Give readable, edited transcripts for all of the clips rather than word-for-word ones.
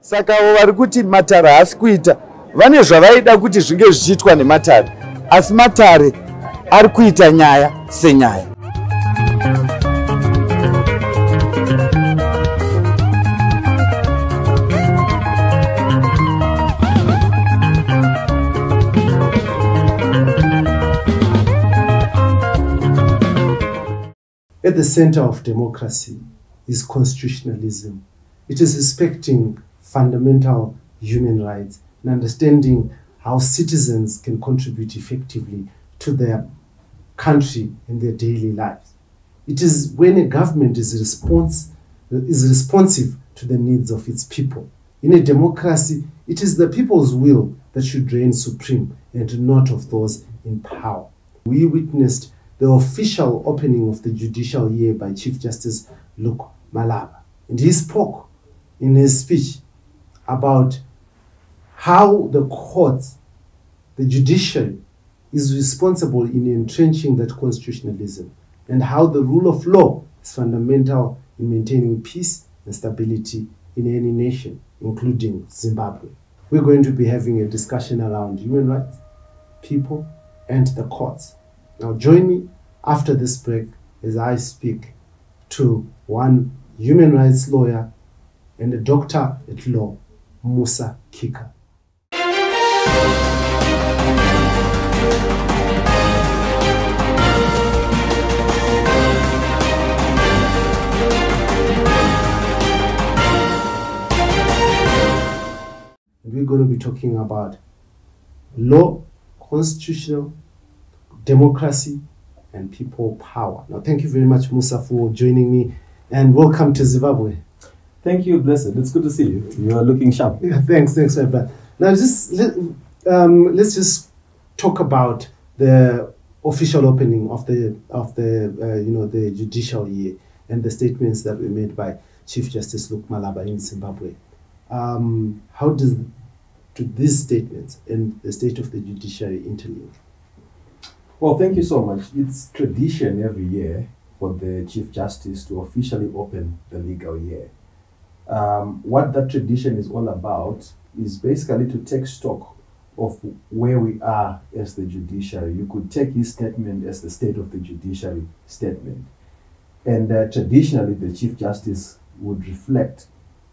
Saka vari kuti matare haasi kuita, vane zvavaida kuti zvinge zvichiitwa nematare, asi matare ari kuita nyaya senyaya. At the center of democracy is constitutionalism. It is respecting fundamental human rights and understanding how citizens can contribute effectively to their country and their daily lives. It is when a government is responsive to the needs of its people. In a democracy, it is the people's will that should reign supreme and not of those in power. We witnessed the official opening of the judicial year by Chief Justice Luke Malaba. And he spoke in his speech about how the courts, the judiciary, is responsible in entrenching that constitutionalism and how the rule of law is fundamental in maintaining peace and stability in any nation, including Zimbabwe. We're going to be having a discussion around human rights, people, and the courts. Now join me after this break as I speak to one human rights lawyer and a doctor at law, Musa Kika. And we're going to be talking about law, constitutional democracy, and people power. Now, thank you very much, Musa, for joining me, and welcome to Zimbabwe. Thank you, Blessed. It's good to see you. You are looking sharp. Yeah, thanks, my brother. Now, let's just talk about the official opening of the judicial year and the statements that were made by Chief Justice Luke Malaba in Zimbabwe. How do these statements and the state of the judiciary interlink? Well, thank you so much. It's tradition every year for the Chief Justice to officially open the legal year. What that tradition is all about is basically to take stock of where we are as the judiciary. You could take his statement as the state of the judiciary statement. And traditionally, the Chief Justice would reflect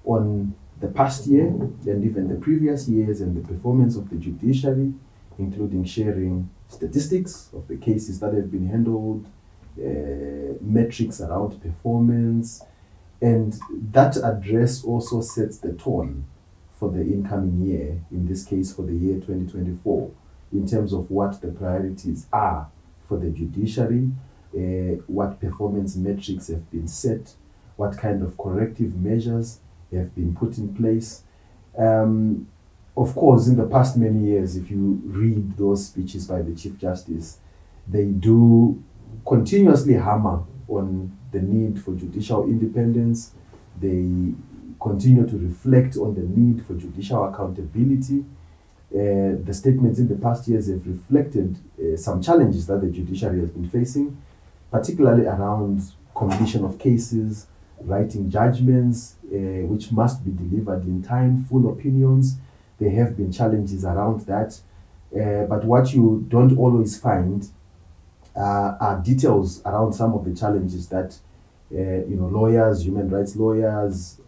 on the past year and even the previous years and the performance of the judiciary, including sharing statistics of the cases that have been handled, metrics around performance, and that address also sets the tone for the incoming year, in this case for the year 2024, in terms of what the priorities are for the judiciary, what performance metrics have been set, what kind of corrective measures have been put in place. Of course, in the past many years, if you read those speeches by the Chief Justice, they do continuously hammer on the need for judicial independence. They continue to reflect on the need for judicial accountability. The statements in the past years have reflected some challenges that the judiciary has been facing, particularly around completion of cases, writing judgments, which must be delivered in time, full opinions. There have been challenges around that, but what you don't always find are details around some of the challenges that lawyers, human rights lawyers,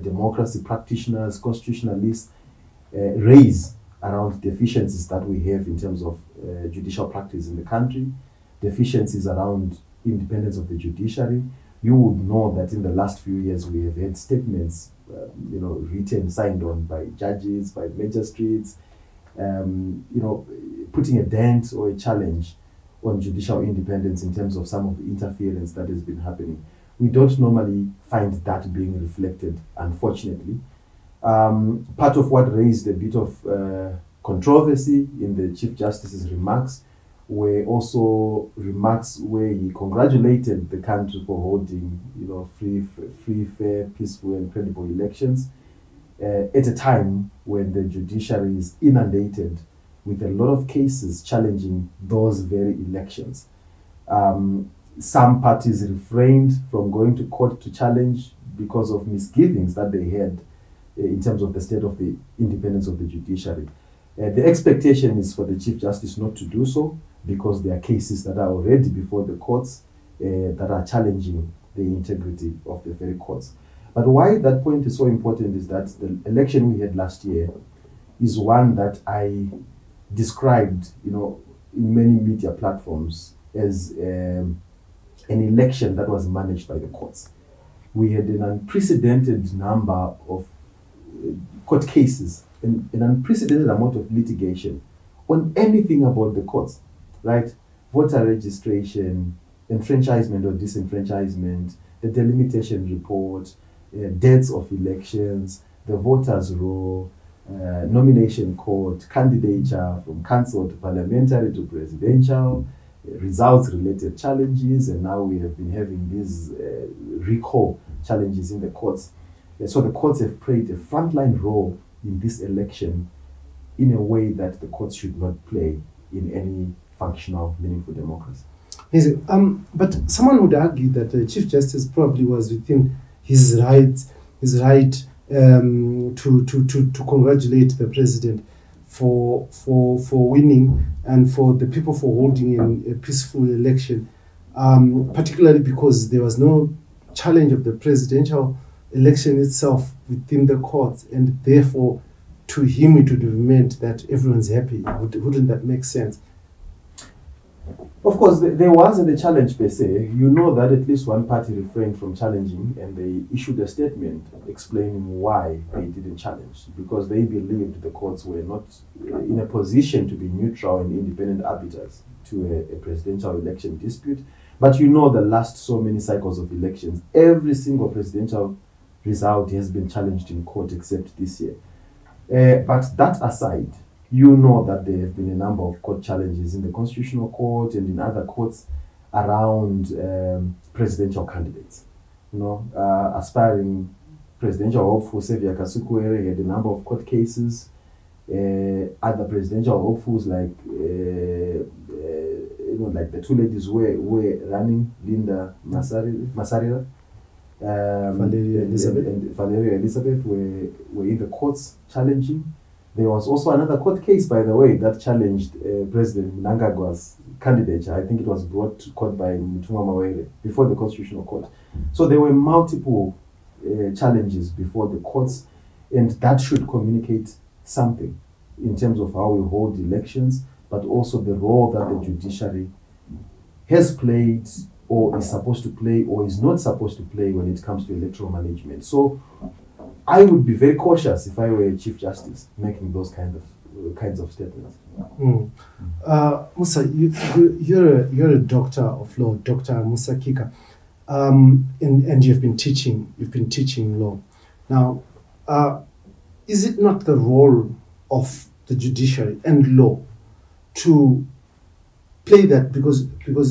democracy practitioners, constitutionalists raise around deficiencies that we have in terms of judicial practice in the country, deficiencies around independence of the judiciary. You would know that in the last few years we have had statements written, signed on by judges, by magistrates, putting a dent or a challenge on judicial independence in terms of some of the interference that has been happening. We don't normally find that being reflected, unfortunately. Part of what raised a bit of controversy in the Chief Justice's remarks were also remarks where he congratulated the country for holding, free, fair, peaceful, and credible elections at a time when the judiciary is inundated with a lot of cases challenging those very elections. Some parties refrained from going to court to challenge because of misgivings that they had in terms of the state of the independence of the judiciary. The expectation is for the Chief Justice not to do so, because there are cases that are already before the courts that are challenging the integrity of the very courts. But why that point is so important is that the election we had last year is one that I described, in many media platforms as an election that was managed by the courts. We had an unprecedented number of court cases, an unprecedented amount of litigation on anything about the courts, right? Voter registration, enfranchisement or disenfranchisement, the delimitation report, dates of elections, the voters' roll, nomination court, candidature from council to parliamentary to presidential, results-related challenges, and now we have been having these recall challenges in the courts. So the courts have played a frontline role in this election in a way that the courts should not play in any functional, meaningful democracy. But someone would argue that the Chief Justice probably was within his right to congratulate the president for winning and for the people for holding a peaceful election, particularly because there was no challenge of the presidential election itself within the courts, and therefore to him it would have meant that everyone's happy. Wouldn't that make sense? Of course, there wasn't a challenge per se. You know that at least one party refrained from challenging, and they issued a statement explaining why they didn't challenge, because they believed the courts were not in a position to be neutral and independent arbiters to a presidential election dispute. But the last so many cycles of elections, every single presidential result has been challenged in court except this year. But that aside, that there have been a number of court challenges in the Constitutional Court and in other courts around presidential candidates. Aspiring presidential hopeful Sevia Kasukuere had a number of court cases. Other presidential hopefuls like the two ladies were running, Linda Masarira, Valeria Elizabeth. and Valeria Elizabeth were in the courts challenging. There was also another court case, by the way, that challenged President Mnangagwa's candidature. I think it was brought to court by Mutunga Mawere before the Constitutional Court. So there were multiple challenges before the courts, and that should communicate something in terms of how we hold elections, but also the role that the judiciary has played or is supposed to play or is not supposed to play when it comes to electoral management. So I would be very cautious if I were a Chief Justice making those kinds of statements. Musa, you're a doctor of law, Dr. Musa Kika, and you've been teaching law. Now, is it not the role of the judiciary and law to play that, because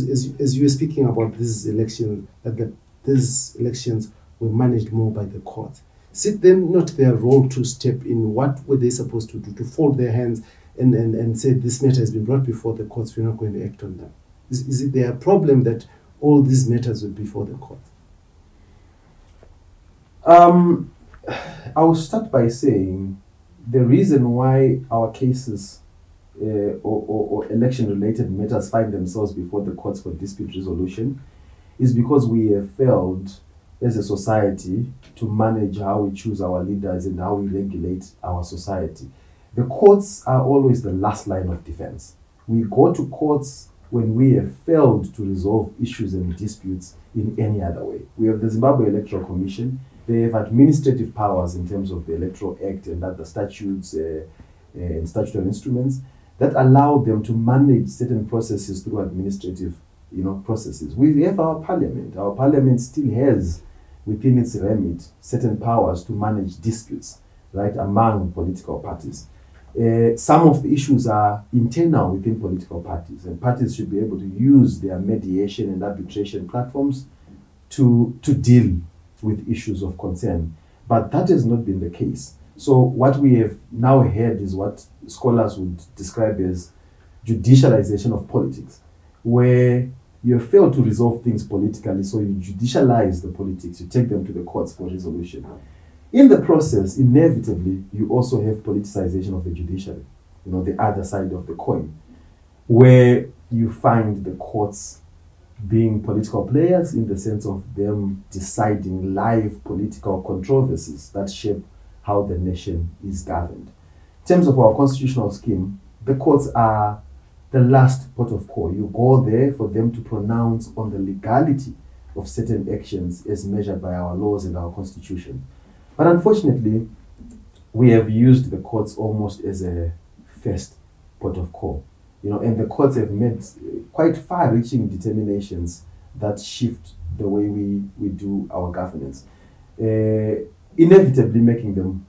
as you were speaking about this election, that these elections were managed more by the courts? Is it then not their role to step in? What were they supposed to do? To fold their hands and say, this matter has been brought before the courts, we're not going to act on them? Is it their problem that all these matters were before the courts? I will start by saying the reason why our cases or election-related matters find themselves before the courts for dispute resolution is because we have failed as a society to manage how we choose our leaders and how we regulate our society. The courts are always the last line of defense. We go to courts when we have failed to resolve issues and disputes in any other way. We have the Zimbabwe Electoral Commission. They have administrative powers in terms of the Electoral Act and other statutes and statutory instruments that allow them to manage certain processes through administrative processes. We have our parliament. Our parliament still has within its remit certain powers to manage disputes, right, among political parties. Some of the issues are internal within political parties, and parties should be able to use their mediation and arbitration platforms to deal with issues of concern. But that has not been the case. So what we have now had is what scholars would describe as judicialization of politics, where you have failed to resolve things politically, so you judicialize the politics, you take them to the courts for resolution. In the process, inevitably, you also have politicization of the judiciary, the other side of the coin, where you find the courts being political players in the sense of them deciding live political controversies that shape how the nation is governed. In terms of our constitutional scheme, the courts are the last port of call. You go there for them to pronounce on the legality of certain actions as measured by our laws and our constitution. But unfortunately, we have used the courts almost as a first port of call. And the courts have made quite far-reaching determinations that shift the way we do our governance, inevitably making them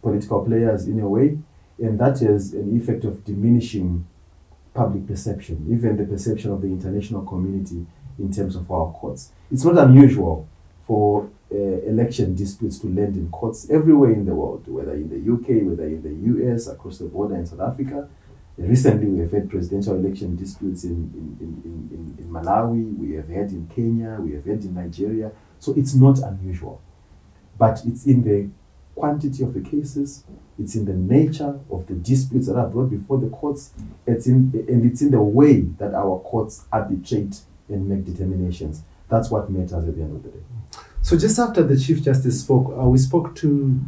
political players in a way, and that has an effect of diminishing public perception, even the perception of the international community in terms of our courts. It's not unusual for election disputes to land in courts everywhere in the world, whether in the UK, whether in the US, across the border in South Africa. Recently, we have had presidential election disputes in Malawi, we have had in Kenya, we have had in Nigeria. So it's not unusual. But it's in the quantity of the cases, it's in the nature of the disputes that are brought before the courts, it's in the way that our courts arbitrate and make determinations. That's what matters at the end of the day. So just after the Chief Justice spoke, we spoke to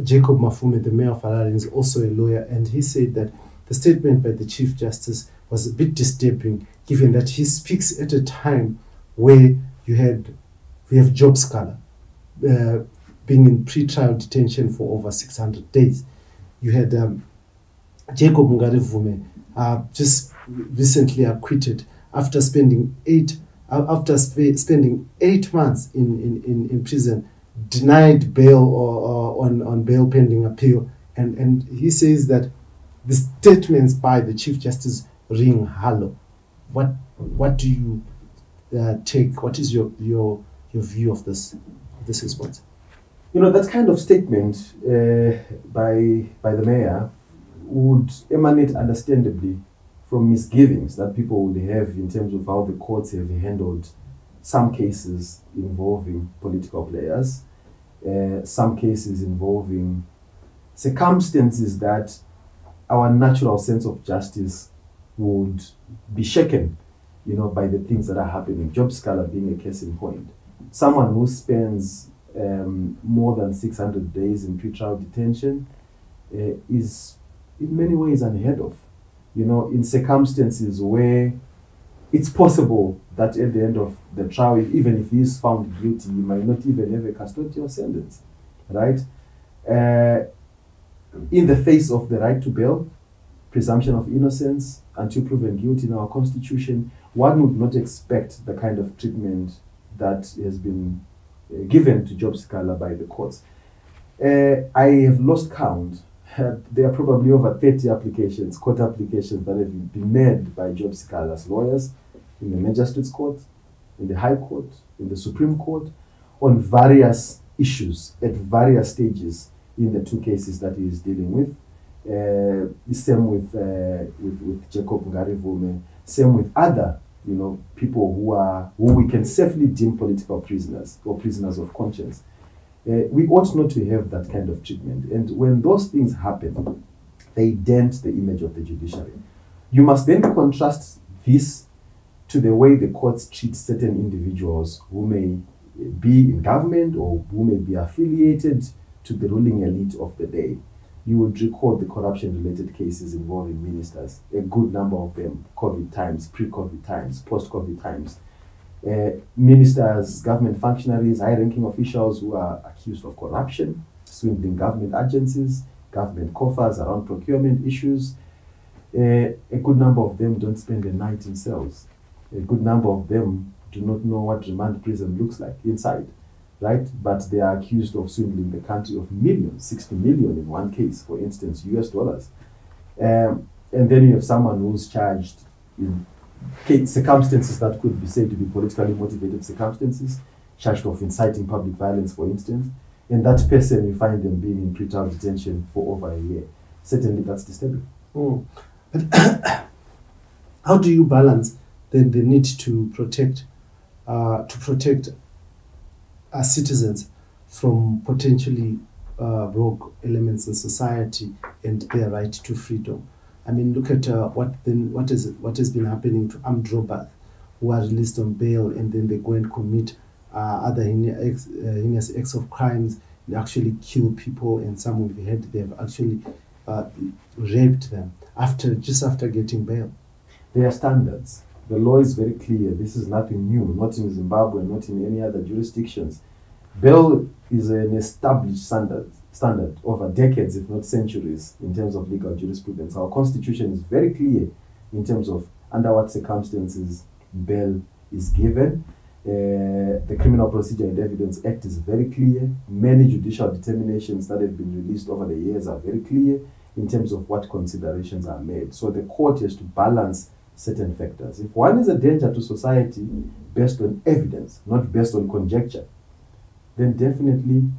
Jacob Mafume, the mayor of Harare, is also a lawyer, and he said that the statement by the Chief Justice was a bit disturbing, given that he speaks at a time where we have job scholar being in pre-trial detention for over 600 days. You had Jacob Ngarivume just recently acquitted after spending 8 months in prison, denied bail or on bail pending appeal, and he says that the statements by the Chief Justice ring hollow. What do you take? What is your view of this response? That kind of statement by the mayor would emanate understandably from misgivings that people would have in terms of how the courts have handled some cases involving political players, some cases involving circumstances that our natural sense of justice would be shaken, by the things that are happening. Job scholar being a case in point. Someone who spends more than 600 days in pretrial detention is in many ways unheard of. In circumstances where it's possible that at the end of the trial, even if he is found guilty, he might not even have a custodial sentence, right? In the face of the right to bail, presumption of innocence until proven guilty in our constitution, one would not expect the kind of treatment that has been given to job scholar by the courts. I have lost count. There are probably over 30 applications, court applications that have been made by job scholars, lawyers, in the Magistrates Court, in the High Court, in the Supreme Court, on various issues at various stages in the two cases that he is dealing with. Same with Jacob Ngarivume, same with other people who we can safely deem political prisoners or prisoners of conscience. We ought not to have that kind of treatment. And when those things happen, they dent the image of the judiciary. You must then contrast this to the way the courts treat certain individuals who may be in government or who may be affiliated to the ruling elite of the day. You would recall the corruption-related cases involving ministers, a good number of them, COVID times, pre-COVID times, post-COVID times. Ministers, government functionaries, high-ranking officials who are accused of corruption, swindling government agencies, government coffers around procurement issues. A good number of them don't spend a night in cells. A good number of them do not know what remand prison looks like inside, right? But they are accused of swindling the country of millions, 60 million in one case, for instance, US dollars. And then you have someone who's charged in circumstances that could be said to be politically motivated circumstances, charged of inciting public violence, for instance, and that person, you find them being in pretrial detention for over a year. Certainly, that's disturbing. But how do you balance then the need to protect our citizens from potentially rogue elements in society and their right to freedom. I mean, look at what has been happening to armed robbers who are released on bail, and then they go and commit other heinous acts of crimes and actually kill people, and some we've heard they have actually raped them just after getting bail. There are standards. The law is very clear. This is nothing new, not in Zimbabwe, not in any other jurisdictions. Bail is an established standard over decades, if not centuries, in terms of legal jurisprudence. Our constitution is very clear in terms of under what circumstances bail is given. The Criminal Procedure and Evidence Act is very clear. Many judicial determinations that have been released over the years are very clear in terms of what considerations are made. So the court has to balance certain factors. If one is a danger to society based on evidence, not based on conjecture, then definitely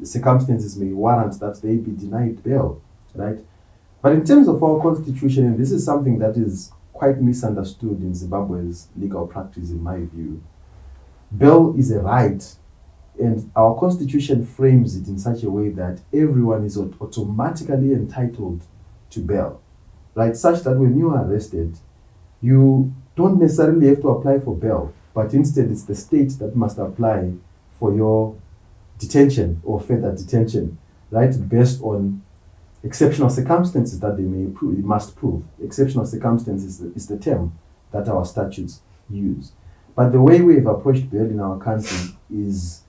circumstances may warrant that they be denied bail, right? But in terms of our constitution, and this is something that is quite misunderstood in Zimbabwe's legal practice, in my view, bail is a right, and our constitution frames it in such a way that everyone is automatically entitled to bail, right? Such that when you are arrested, you don't necessarily have to apply for bail, but instead it's the state that must apply for your detention or further detention, right? Based on exceptional circumstances that they must prove. Exceptional circumstances is the term that our statutes use. But the way we have approached bail in our country is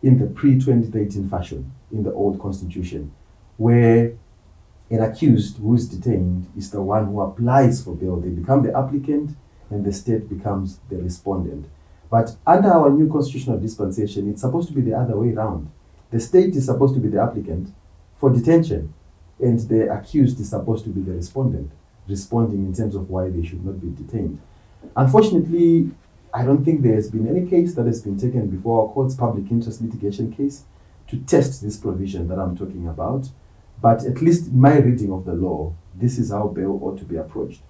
in the pre-2013 fashion, in the old constitution, where an accused who is detained is the one who applies for bail. They become the applicant and the state becomes the respondent. But under our new constitutional dispensation, it's supposed to be the other way around. The state is supposed to be the applicant for detention, and the accused is supposed to be the respondent, responding in terms of why they should not be detained. Unfortunately, I don't think there has been any case that has been taken before our court's public interest litigation case to test this provision that I'm talking about. But at least in my reading of the law, this is how bail ought to be approached.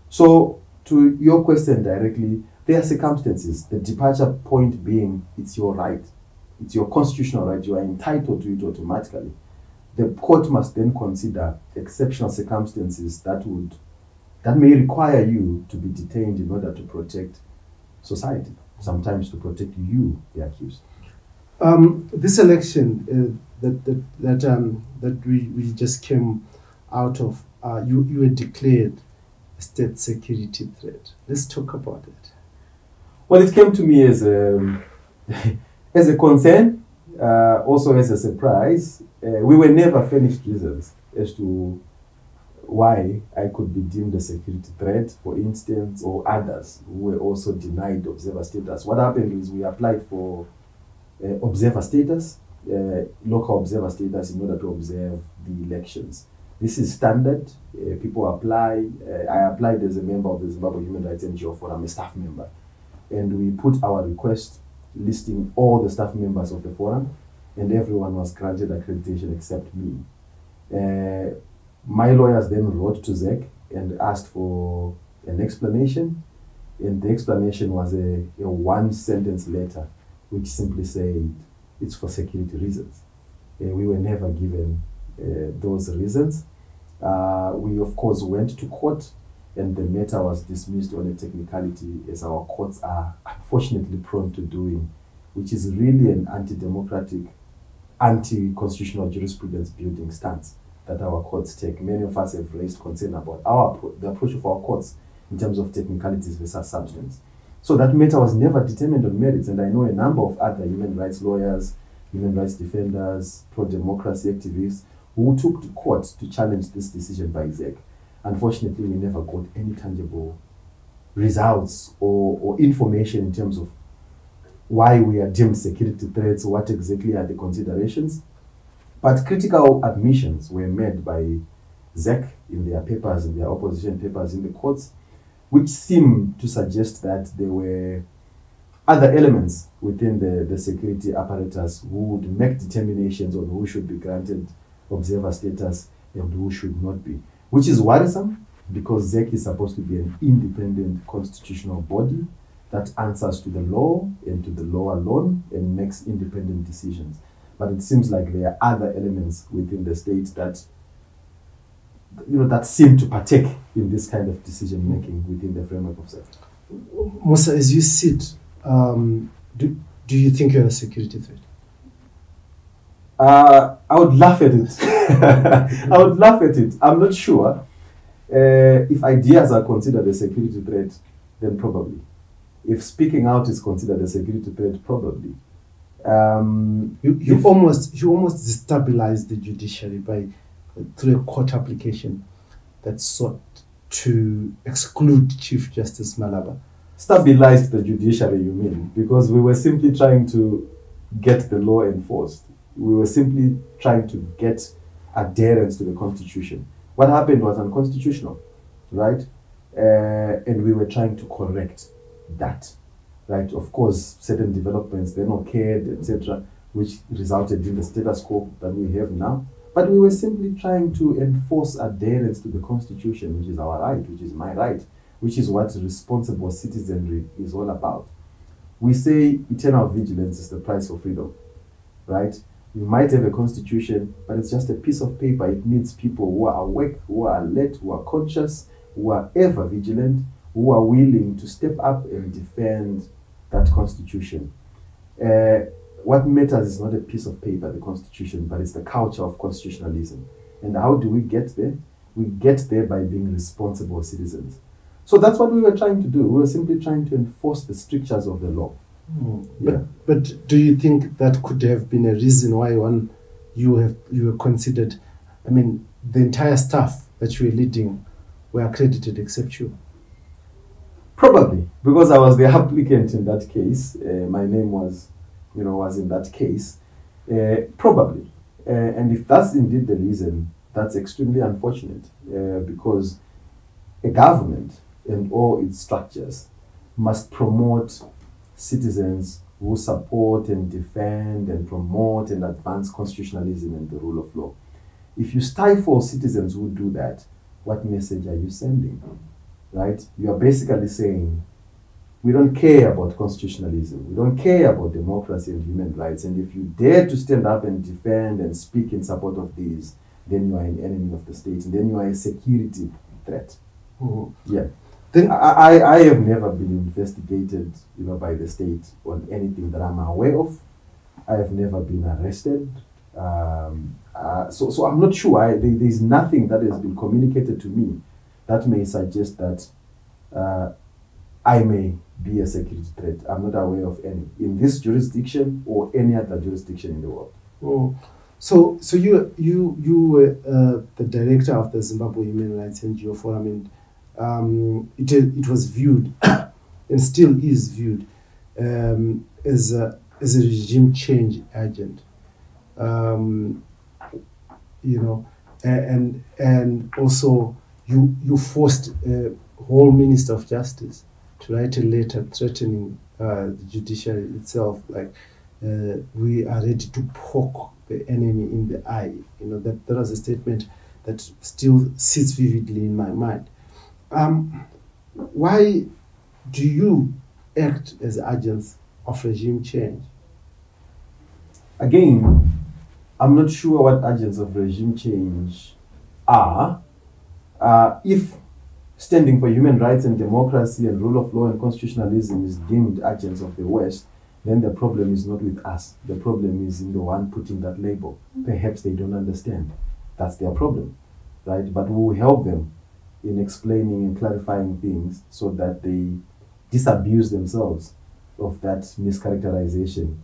So to your question directly, there are circumstances, the departure point being it's your right. It's your constitutional right. You are entitled to it automatically. The court must then consider exceptional circumstances that may require you to be detained in order to protect society, sometimes to protect you, the accused. This election that we just came out of, you were declared a state security threat. Let's talk about it. Well, it came to me as as a concern, also as a surprise. We were never furnished reasons as to why I could be deemed a security threat, for instance, or others who were also denied observer status. What happened is we applied for observer status, local observer status, in order to observe the elections. This is standard. People apply. I applied as a member of the Zimbabwe Human Rights NGO Forum, a staff member. And we put our request listing all the staff members of the forum, and everyone was granted accreditation except me. My lawyers then wrote to ZEC and asked for an explanation, and the explanation was a one-sentence letter which simply said it's for security reasons. We were never given those reasons. We, of course, went to court, and the matter was dismissed on a technicality, as our courts are unfortunately prone to doing, which is really an anti-democratic, anti-constitutional jurisprudence building stance that our courts take. Many of us have raised concern about the approach of our courts in terms of technicalities versus substance. So that matter was never determined on merits, and I know a number of other human rights lawyers, human rights defenders, pro-democracy activists who took to court to challenge this decision by ZEC. Unfortunately, we never got any tangible results or information in terms of why we are deemed security threats, what exactly are the considerations. But critical admissions were made by ZEC in their papers, in their opposition papers in the courts, which seem to suggest that there were other elements within the security apparatus who would make determinations on who should be granted observer status and who should not be, which is worrisome because ZEC is supposed to be an independent constitutional body that answers to the law and to the law alone and makes independent decisions. But it seems like there are other elements within the state that, that seem to partake in this kind of decision making within the framework of self. Musa, as you sit, do you think you're a security threat? I would laugh at it. I would laugh at it. I'm not sure. If ideas are considered a security threat, then probably. If speaking out is considered a security threat, probably. You almost destabilized the judiciary through a court application that sought to exclude Chief Justice Malaba. Stabilized the judiciary, you mean? Because we were simply trying to get the law enforced. We were simply trying to get adherence to the Constitution. What happened was unconstitutional, right? And we were trying to correct that, right? Of course, certain developments then occurred, etc., which resulted in the status quo that we have now. But we were simply trying to enforce adherence to the Constitution, which is our right, which is my right, which is what responsible citizenry is all about. We say eternal vigilance is the price for freedom, right? You might have a constitution, but it's just a piece of paper. It needs people who are awake, who are alert, who are conscious, who are ever vigilant, who are willing to step up and defend that constitution. What matters is not a piece of paper, the constitution, but it's the culture of constitutionalism. And how do we get there? We get there by being responsible citizens. So that's what we were trying to do. We were simply trying to enforce the strictures of the law. Yeah. But do you think that could have been a reason why you were considered? I mean, the entire staff that you were leading were accredited except you. Probably, because I was the applicant in that case. My name was in that case. Probably, and if that's indeed the reason, that's extremely unfortunate. Because a government and all its structures must promote citizens who support and defend and promote and advance constitutionalism and the rule of law. If you stifle citizens who do that, what message are you sending? Right? You are basically saying, we don't care about constitutionalism, we don't care about democracy and human rights, and if you dare to stand up and defend and speak in support of these, then you are an enemy of the state, and then you are a security threat. Mm-hmm. Yeah. Then I have never been investigated, by the state on anything that I'm aware of. I have never been arrested. So I'm not sure. There's nothing that has been communicated to me that may suggest that I may be a security threat. I'm not aware of any in this jurisdiction or any other jurisdiction in the world. Oh. So you were the director of the Zimbabwe Human Rights NGO Forum, and it was viewed and still is viewed as a regime change agent, and also you forced a whole Minister of Justice to write a letter threatening the judiciary itself, like we are ready to poke the enemy in the eye. That was a statement that still sits vividly in my mind. Why do you act as agents of regime change? Again, I'm not sure what agents of regime change are. If standing for human rights and democracy and rule of law and constitutionalism is deemed agents of the West, then the problem is not with us. The problem is in the one putting that label. Perhaps they don't understand. That's their problem, right? But we will help them in explaining and clarifying things so that they disabuse themselves of that mischaracterization,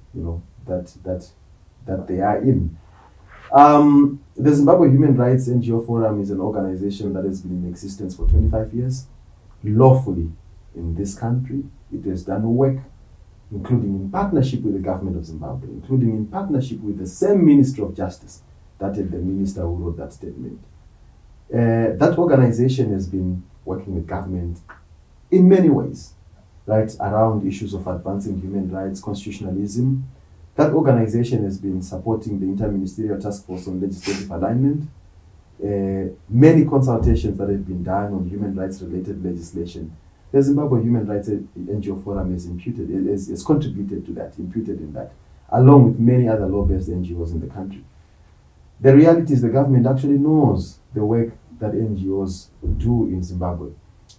that they are in. The Zimbabwe Human Rights NGO Forum is an organization that has been in existence for 25 years, lawfully in this country. It has done work, including in partnership with the government of Zimbabwe, including in partnership with the same Minister of Justice, that is the minister who wrote that statement. That organization has been working with government in many ways, right, around issues of advancing human rights, constitutionalism. That organization has been supporting the Interministerial Task Force on Legislative Alignment, many consultations that have been done on human rights related legislation. The Zimbabwe Human Rights NGO Forum has contributed to that, imputed in that, along with many other law-based NGOs in the country. The reality is the government actually knows the work that NGOs do in Zimbabwe,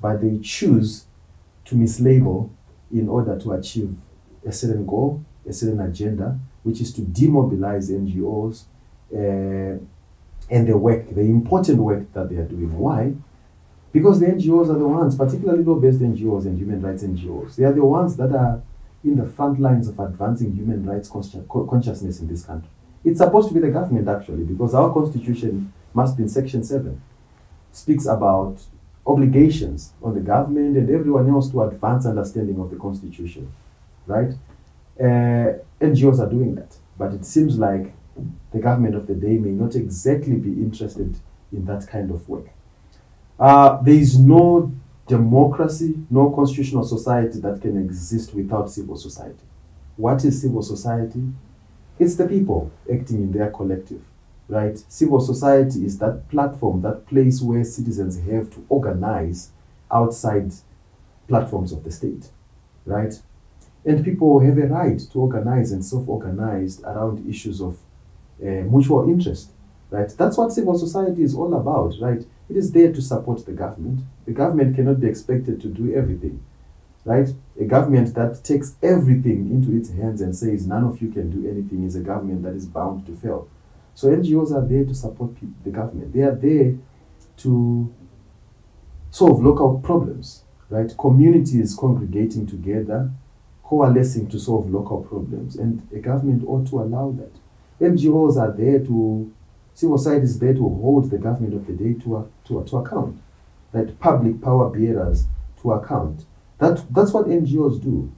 but they choose to mislabel in order to achieve a certain goal, a certain agenda, which is to demobilize NGOs and the work, the important work that they are doing. Why? Because the NGOs are the ones, particularly law-based NGOs and human rights NGOs, they are the ones that are in the front lines of advancing human rights consciousness in this country. It's supposed to be the government, actually, because our constitution, must be in Section 7, speaks about obligations on the government and everyone else to advance understanding of the constitution, right? NGOs are doing that, but it seems like the government of the day may not exactly be interested in that kind of work. There is no democracy, no constitutional society that can exist without civil society. What is civil society? It's the people acting in their collective, right? Civil society is that platform, that place where citizens have to organize outside platforms of the state, right? And people have a right to organize and self-organize around issues of mutual interest, right? That's what civil society is all about, right? It is there to support the government. The government cannot be expected to do everything, right? A government that takes everything into its hands and says none of you can do anything is a government that is bound to fail. So NGOs are there to support the government. They are there to solve local problems, right? Communities congregating together, coalescing to solve local problems, and a government ought to allow that. NGOs are there to, civil society is there to hold the government of the day to account, right? Public power bearers to account. That's what NGOs do.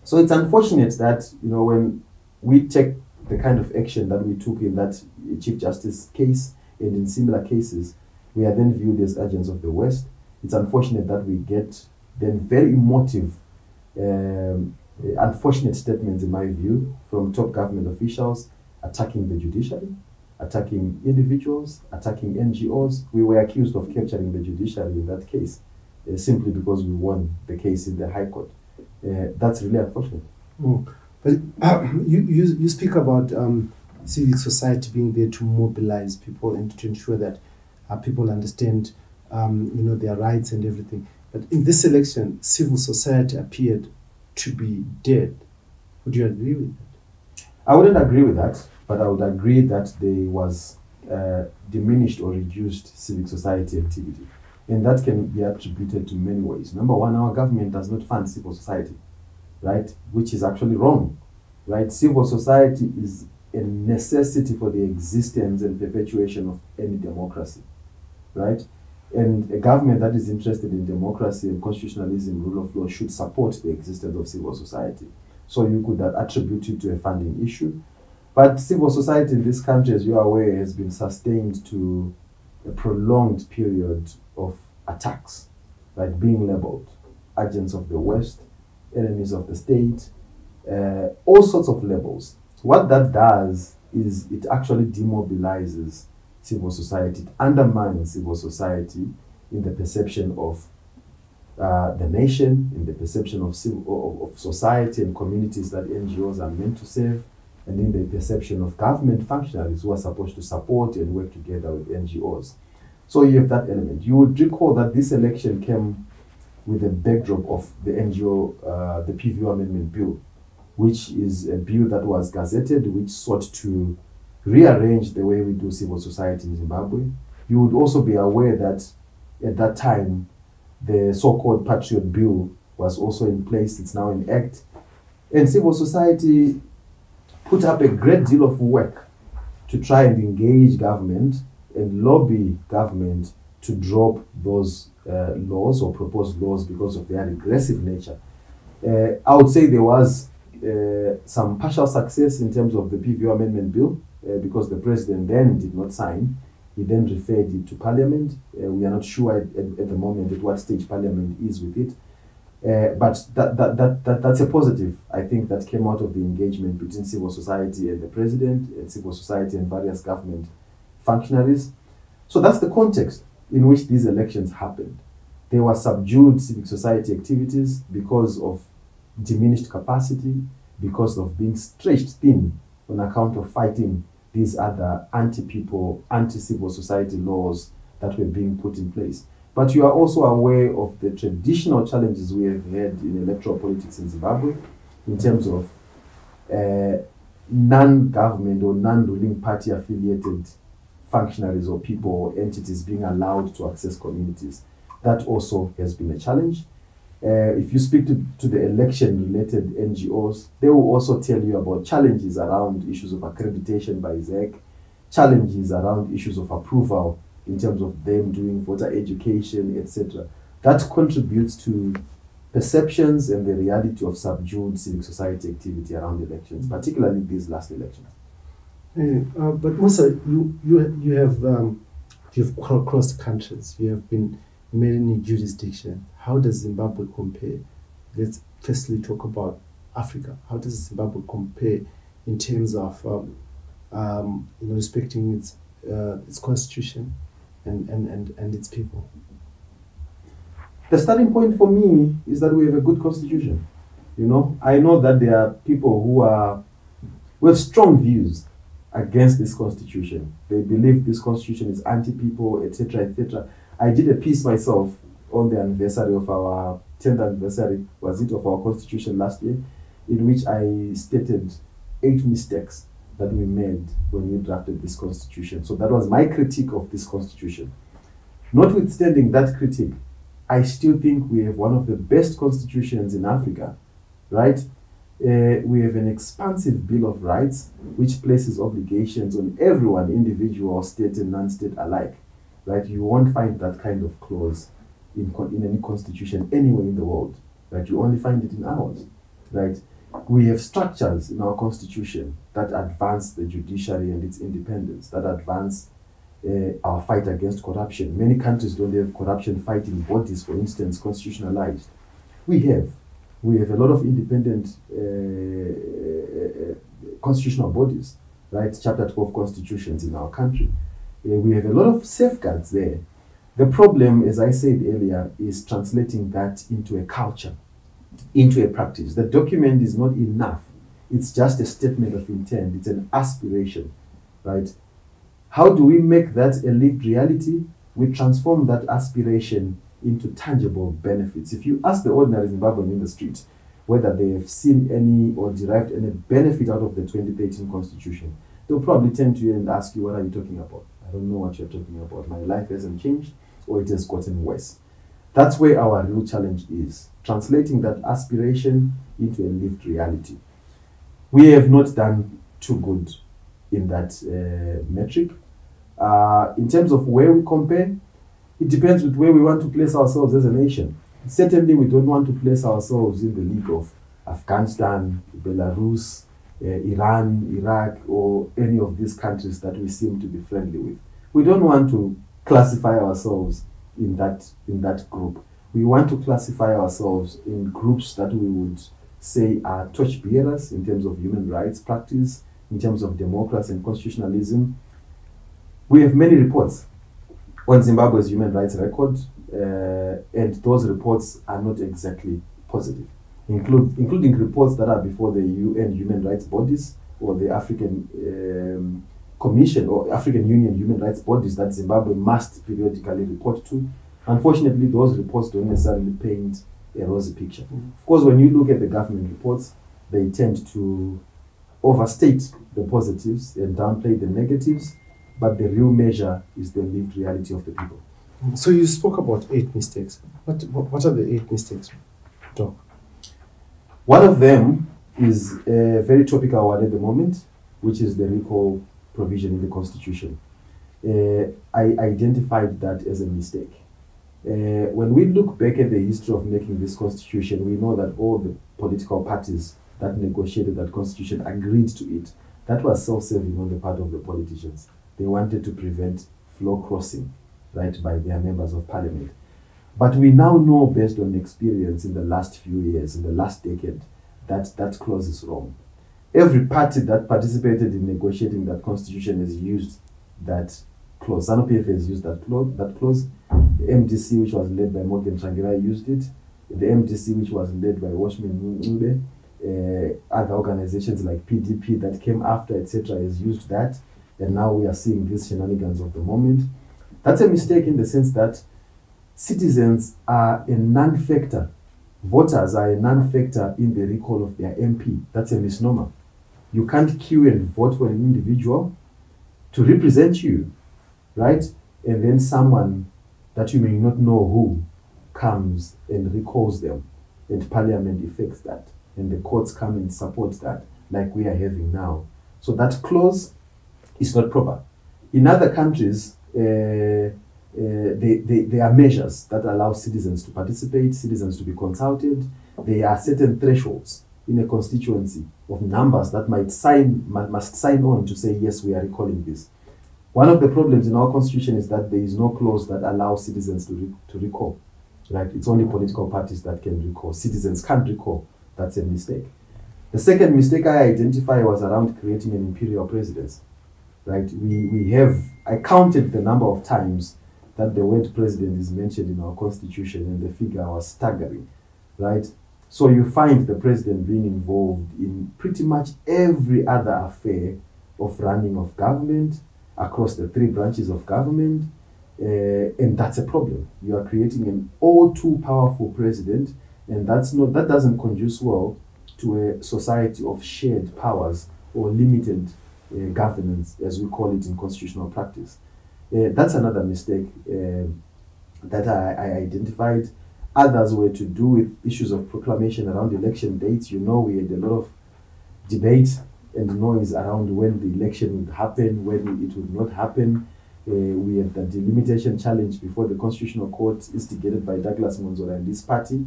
So it's unfortunate that, when we take the kind of action that we took in that Chief Justice case and in similar cases, we are then viewed as agents of the West. It's unfortunate that we get then very emotive, unfortunate statements, in my view, from top government officials attacking the judiciary, attacking individuals, attacking NGOs. We were accused of capturing the judiciary in that case, simply because we won the case in the High Court. That's really unfortunate. But you speak about civic society being there to mobilize people and to ensure that people understand their rights and everything. But in this election, civil society appeared to be dead. Would you agree with that? I wouldn't agree with that, but I would agree that there was diminished or reduced civic society activity. And that can be attributed to many ways. Number one, our government does not fund civil society, right? Which is actually wrong, right? Civil society is a necessity for the existence and perpetuation of any democracy, right? And a government that is interested in democracy and constitutionalism, rule of law, should support the existence of civil society. So you could attribute it to a funding issue. But civil society in this country, as you are aware, has been sustained to a prolonged period of attacks, right? Being labeled agents of the West, enemies of the state, all sorts of labels. What that does is it actually demobilizes civil society. It undermines civil society in the perception of the nation, in the perception of society and communities that NGOs are meant to serve, and in the perception of government functionaries who are supposed to support and work together with NGOs. So you have that element. You would recall that this election came with a backdrop of the NGO, the PVO Amendment Bill, which is a bill that was gazetted, which sought to rearrange the way we do civil society in Zimbabwe. You would also be aware that at that time, the so-called Patriot Bill was also in place. It's now in act. And civil society put up a great deal of work to try and engage government and lobby government to drop those laws or proposed laws because of their regressive nature. I would say there was some partial success in terms of the PVO Amendment Bill because the president then did not sign. He then referred it to Parliament. We are not sure at the moment at what stage Parliament is with it. But that's a positive, I think, that came out of the engagement between civil society and the president, and civil society and various government functionaries. So that's the context in which these elections happened. There were subdued civic society activities because of diminished capacity, because of being stretched thin on account of fighting these other anti-people, anti-civil society laws that were being put in place. But you are also aware of the traditional challenges we have had in electoral politics in Zimbabwe in terms of non-government or non-ruling party affiliated functionaries or people or entities being allowed to access communities. That also has been a challenge. If you speak to the election-related NGOs, they will also tell you about challenges around issues of accreditation by ZEC, challenges around issues of approval in terms of them doing voter education, etc. That contributes to perceptions and the reality of subdued civic society activity around elections, particularly these last elections. But Musa, you have crossed countries. You have been in many jurisdictions. How does Zimbabwe compare? Let's firstly talk about Africa. How does Zimbabwe compare in terms of respecting its constitution and its people? The starting point for me is that we have a good constitution. I know that there are people who have strong views against this constitution. They believe this constitution is anti-people, etc., etc. I did a piece myself on the anniversary of our 10th anniversary, of our constitution last year, in which I stated 8 mistakes that we made when we drafted this constitution. So that was my critique of this constitution. Notwithstanding that critique, I still think we have one of the best constitutions in Africa, right? We have an expansive Bill of Rights, which places obligations on everyone, individual, state and non-state alike, right? You won't find that kind of clause in any constitution anywhere in the world, right? You only find it in ours, right? We have structures in our constitution that advance the judiciary and its independence, that advance our fight against corruption. Many countries don't have corruption fighting bodies, for instance, constitutionalized. We have a lot of independent constitutional bodies, right? Chapter 12 constitutions in our country. We have a lot of safeguards there. The problem, as I said earlier, is translating that into a culture, into a practice. The document is not enough. It's just a statement of intent. It's an aspiration, right? How do we make that a lived reality? We transform that aspiration into tangible benefits. If you ask the ordinary Zimbabwean in the street whether they have seen any or derived any benefit out of the 2013 constitution, they'll probably turn to you and ask you, what are you talking about? I don't know what you're talking about. My life hasn't changed, or it has gotten worse. That's where our real challenge is, translating that aspiration into a lived reality. We have not done too good in that metric. In terms of where we compare, it depends with where we want to place ourselves as a nation. Certainly, we don't want to place ourselves in the league of Afghanistan, Belarus, Iran, Iraq, or any of these countries that we seem to be friendly with. We don't want to classify ourselves in that group. We want to classify ourselves in groups that we would say are torchbearers in terms of human rights practice, in terms of democracy and constitutionalism. We have many reports on Zimbabwe's human rights record, and those reports are not exactly positive, including reports that are before the UN human rights bodies or the African Commission or African Union human rights bodies that Zimbabwe must periodically report to. Unfortunately, those reports don't necessarily paint a rosy picture. Of course, when you look at the government reports, they tend to overstate the positives and downplay the negatives, but the real measure is the lived reality of the people. So you spoke about 8 mistakes. What are the 8 mistakes, Doc? One of them is a very topical one at the moment, which is the recall provision in the Constitution. I identified that as a mistake. When we look back at the history of making this Constitution, we know that all the political parties that negotiated that Constitution agreed to it. That was self-serving on the part of the politicians. They wanted to prevent floor crossing, right, by their members of parliament. But we now know, based on experience in the last few years, in the last decade, that that clause is wrong. Every party that participated in negotiating that constitution has used that clause. ZANU-PF has used that clause. The MDC, which was led by Morgan Tsvangirai, used it. The MDC, which was led by Watchman Ncube, other organizations like PDP that came after, etc., has used that. And now we are seeing these shenanigans of the moment. That's a mistake in the sense that citizens are a non-factor. Voters are a non-factor in the recall of their MP. That's a misnomer. You can't queue and vote for an individual to represent you, right? And then someone that you may not know who comes and recalls them, and Parliament effects that, and the courts come and support that, like we are having now. So that clause is not proper. In other countries, there are measures that allow citizens to participate, citizens to be consulted. There are certain thresholds in a constituency of numbers that must sign on to say, yes, we are recalling this. One of the problems in our constitution is that there is no clause that allows citizens to recall. Right? It's only political parties that can recall. Citizens can't recall. That's a mistake. The second mistake I identify was around creating an imperial presidents. Right? I counted the number of times that the word president is mentioned in our constitution, and the figure was staggering. Right? So you find the president being involved in pretty much every other affair of running of government across the three branches of government, and that's a problem. You are creating an all too powerful president, and that doesn't conduce well to a society of shared powers or limited governance, as we call it in constitutional practice. That's another mistake that I identified. Others were to do with issues of proclamation around election dates. You know, we had a lot of debate and noise around when the election would happen, when it would not happen. We had the delimitation challenge before the Constitutional Court, instigated by Douglas Monzora and his party.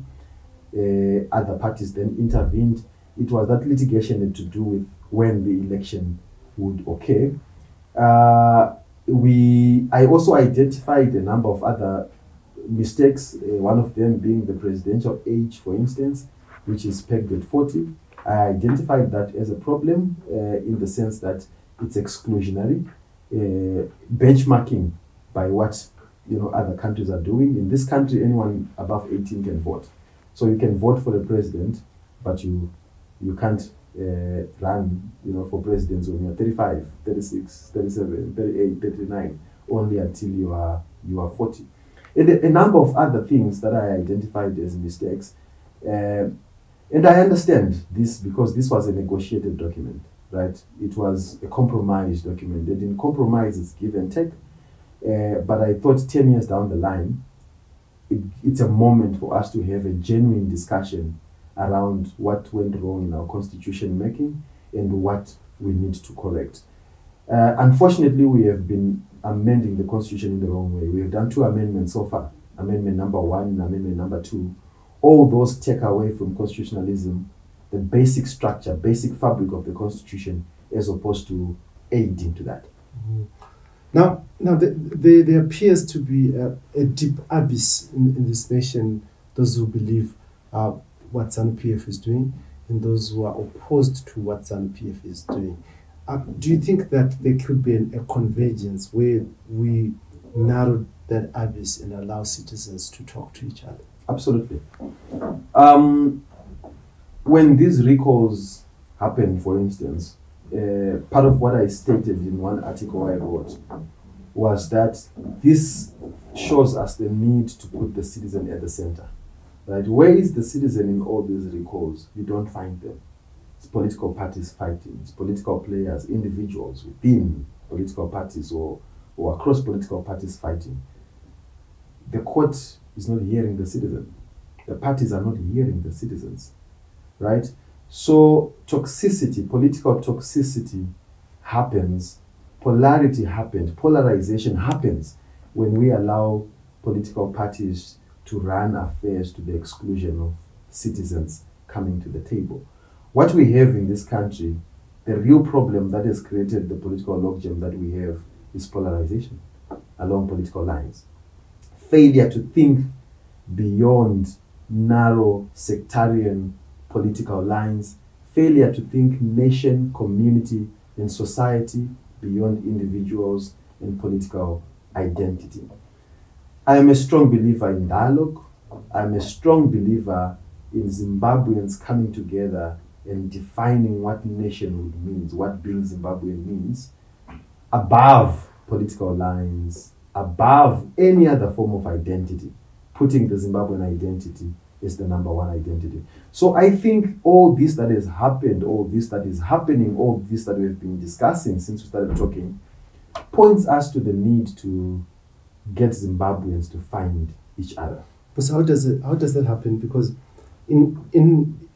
Other parties then intervened. It was that litigation had to do with when the election would occur. I also identified a number of other mistakes, one of them being the presidential age, for instance, which is pegged at 40. I identified that as a problem in the sense that it's exclusionary, benchmarking by what other countries are doing. In this country, anyone above 18 can vote. So you can vote for the president, but you can't run for presidents when you're 35, 36, 37, 38, 39, only until you are 40. And a number of other things that I identified as mistakes. And I understand this because this was a negotiated document, right? It was a compromise document. And in compromise, it's give and take. But I thought 10 years down the line, it's a moment for us to have a genuine discussion around what went wrong in our constitution making and what we need to correct. Unfortunately, we have been amending the constitution in the wrong way. We have done 2 amendments so far, amendment number 1 and amendment number 2. All those take away from constitutionalism the basic structure, basic fabric of the constitution, as opposed to aiding to that. Now there appears to be a deep abyss in this nation, those who believe what ZANU-PF is doing and those who are opposed to what ZANU-PF is doing. Do you think that there could be a convergence where we narrow that abyss and allow citizens to talk to each other? Absolutely. When these recalls happen, for instance, part of what I stated in one article I wrote was that this shows us the need to put the citizen at the center. Right? Where is the citizen in all these recalls? You don't find them. It's political parties fighting. It's political players, individuals within political parties or across political parties fighting. The court is not hearing the citizen. The parties are not hearing the citizens. Right? So toxicity, political toxicity happens, polarity happens, polarization happens when we allow political parties to run affairs to the exclusion of citizens coming to the table. What we have in this country, the real problem that has created the political logjam that we have is polarization along political lines. Failure to think beyond narrow sectarian political lines, failure to think nation, community, and society beyond individuals and political identity. I am a strong believer in dialogue. I'm a strong believer in Zimbabweans coming together and defining what nationhood means, what being Zimbabwean means, above political lines, above any other form of identity, putting the Zimbabwean identity as the number one identity. So I think all this that has happened, all this that is happening, all this that we've been discussing since we started talking, points us to the need to get Zimbabweans to find each other. But how does that happen? Because in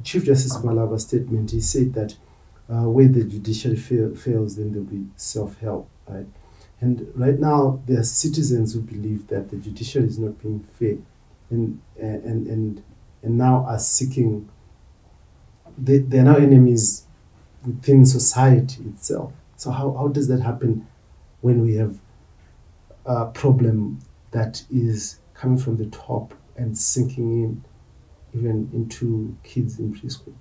Chief Justice Malaba's statement, he said that where the judiciary fails, then there'll be self-help, right? And right now, there are citizens who believe that the judiciary is not being fair, and now are seeking. They're now enemies within society itself. So how does that happen when we have a problem that is coming from the top and sinking in, even into kids in preschool?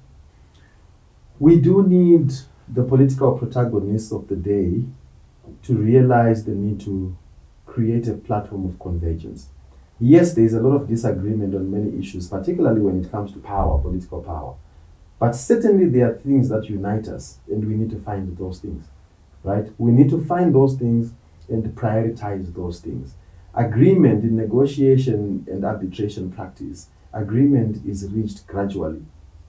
We do need the political protagonists of the day to realize the need to create a platform of convergence. Yes, there is a lot of disagreement on many issues, particularly when it comes to power, political power. But certainly there are things that unite us, and we need to find those things, right? We need to find those things and prioritize those things. Agreement in negotiation and arbitration practice, agreement is reached gradually,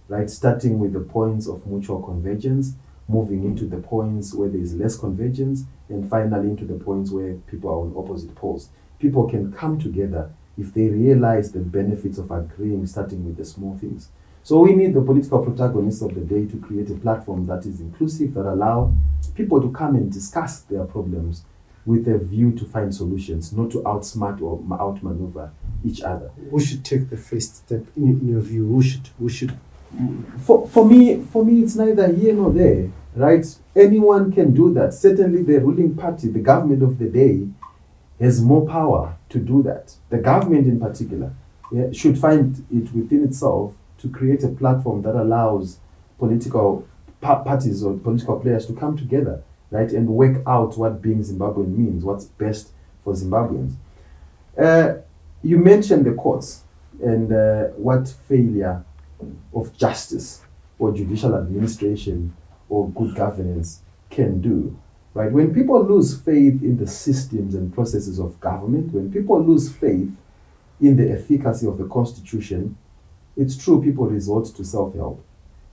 right? Starting with the points of mutual convergence, moving into the points where there is less convergence, and finally into the points where people are on opposite poles. People can come together if they realize the benefits of agreeing, starting with the small things. So we need the political protagonists of the day to create a platform that is inclusive, that allow people to come and discuss their problems with a view to find solutions, not to outsmart or outmaneuver each other. Who should take the first step in your view? Who should? For me, it's neither here nor there, right? Anyone can do that. Certainly, the ruling party, the government of the day, has more power to do that. The government, in particular, should find it within itself to create a platform that allows political parties or political players to come together, right, and work out what being Zimbabwean means, what's best for Zimbabweans. You mentioned the courts and what failure of justice or judicial administration or good governance can do, right? When people lose faith in the systems and processes of government, when people lose faith in the efficacy of the Constitution, it's true people resort to self-help.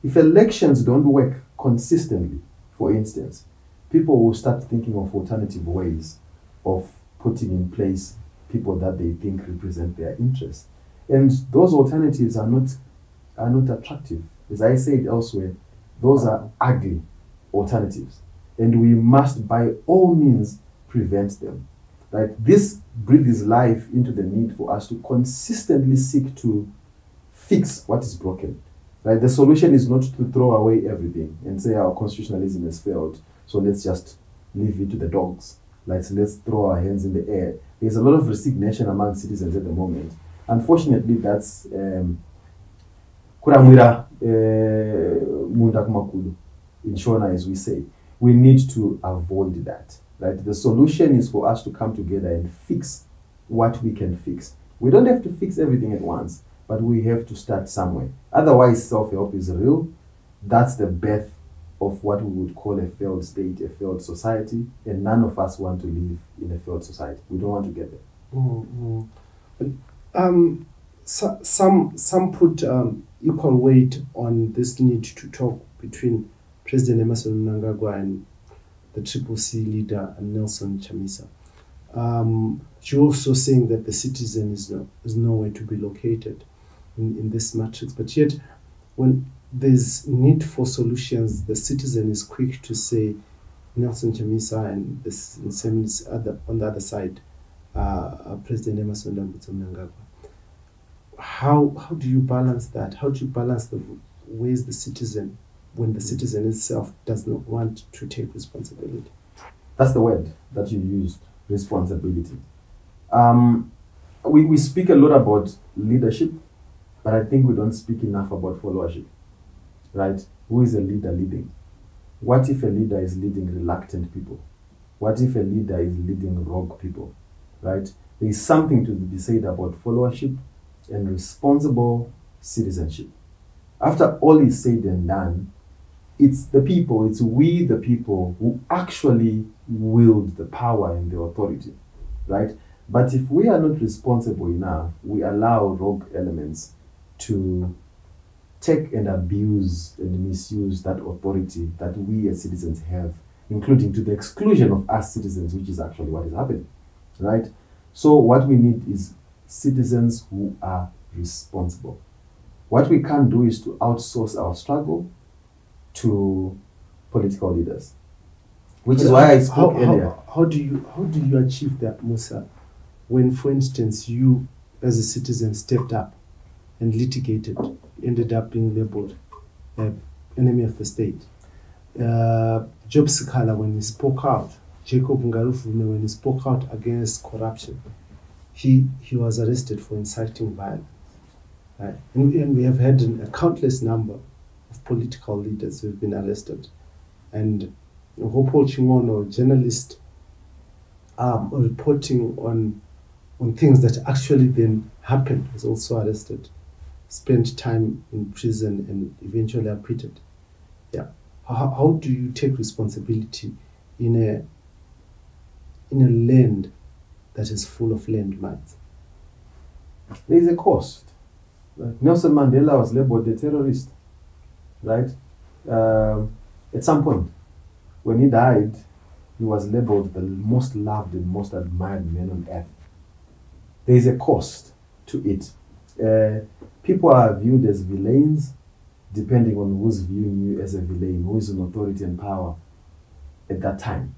If elections don't work consistently, for instance, people will start thinking of alternative ways of putting in place people that they think represent their interests. And those alternatives are not attractive. As I said elsewhere, those are ugly alternatives. And we must by all means prevent them. Right? This breathes life into the need for us to consistently seek to fix what is broken. Right? The solution is not to throw away everything and say our constitutionalism has failed, so let's just leave it to the dogs. Let's throw our hands in the air. There's a lot of resignation among citizens at the moment. Unfortunately, that's kuramwira munda kumakulu in Shona, as we say. We need to avoid that. Right? The solution is for us to come together and fix what we can fix. We don't have to fix everything at once, but we have to start somewhere. Otherwise, self-help is real. That's the birth of what we would call a failed state, a failed society, and none of us want to live in a failed society. We don't want to get there. Some put equal weight on this need to talk between President Emmerson Mnangagwa and the Triple C leader Nelson Chamisa. You're also saying that the citizen is nowhere to be located in this matrix, but yet when there's need for solutions, the citizen is quick to say Nelson Chamisa and on the other side, President Emmerson Mnangagwa. How do you balance that? How do you balance the ways the citizen, when the citizen itself does not want to take responsibility? That's the word that you used, responsibility. We speak a lot about leadership, but I think we don't speak enough about followership, right? Who is a leader leading? What if a leader is leading reluctant people? What if a leader is leading rogue people? right? There is something to be said about followership and responsible citizenship. After all is said and done, it's the people, it's we the people who actually wield the power and the authority, right? But if we are not responsible enough, we allow rogue elements to take and abuse and misuse that authority that we as citizens have, including to the exclusion of us citizens, which is actually what is happening, right? So what we need is citizens who are responsible. What we can't do is to outsource our struggle to political leaders, which is why I spoke earlier. How do you achieve that, Musa, when, for instance, you as a citizen stepped up and litigated, ended up being labeled enemy of the state? Job Sikala, when he spoke out, Jacob Ngarufume, when he spoke out against corruption, he was arrested for inciting violence. Right? And we have had a countless number of political leaders who have been arrested. And Hopo Chingono, journalist, reporting on things that actually then happened, was also arrested, spent time in prison and eventually acquitted. Yeah. How do you take responsibility in a land that is full of landmines? There is a cost. Like Nelson Mandela was labeled a terrorist, right? At some point, when he died, he was labeled the most loved and most admired man on earth. There is a cost to it. People are viewed as villains depending on who's viewing you as a villain, who is in authority and power at that time,